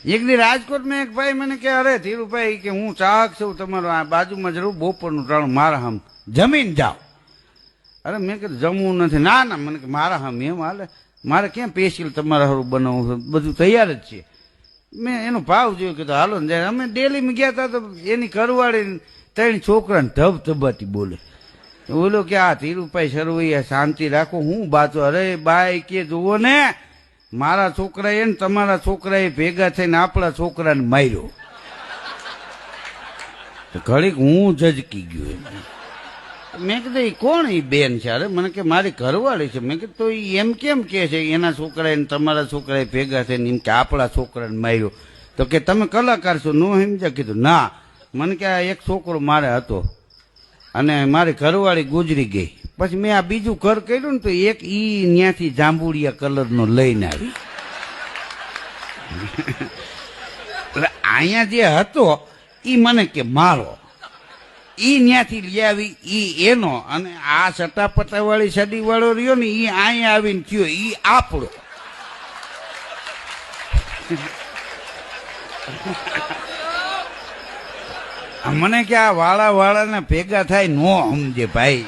એક દી રાજકોટમાં એક ભાઈ મને કે અરે ધીરુભાઈ કે હું ચાહક છું તમારો આ બાજુમાં જ રહું બપોરનું ટાણું મારા હમ જમીન જાઓ. અરે મેં કીધું જમવું નથી. ના ના મને કે મારા હમ એમ હાલે મારે ક્યાં સ્પેશિયલ તમારા હારું બનાવવું બધું તૈયાર જ છે. મેં એનો ભાવ જોયો કીધું હાલો ને અમે ડેલીમાં ગયા હતા તો એની ઘરવાળી 3 છોકરાને ધબધબાટી બોલે. બોલો કે આ ધીરુભાઈ સરવૈયા શાંતિ રાખો હું બાતો. અરે બાઈ કે જુઓ ને મારા છોકરાએ ને તમારા છોકરાએ ભેગા થઈને આપણા છોકરાને માર્યો. ઘડીક હું ઝજકી ગયો. મેં કીધું કોણ એ બેન છે? અરે મને કે મારી ઘરવાળી છે. મેં કીધું તો એમ કેમ કે છે એના છોકરાએ ને તમારા છોકરાએ ભેગા થઈને એમ કે આપણા છોકરાને માર્યો? તો કે તમે કલાકાર છો નો સમજ્યા? કીધું ના. મને કે આ એક છોકરો મારે હતો અને મારી ઘરવાળી ગુજરી ગઈ. પછી મેં આ બીજું ઘર કર્યું ને તો એક ઈ ત્યાંથી જાંબુડિયા કલરનો લઈને આવી. એટલે અહીંયા જે હતો ઈ મને કે મારો, ઈ ત્યાંથી લઈ આવી ઈ એનો, અને આ સટાપટા વાળી સડી વાળો રહ્યો ને ઈ અહીંયા આવીને થયો ઈ આપણો. મને કે આ વાળા વાળાને ભેગા થાય નો સમજે ભાઈ.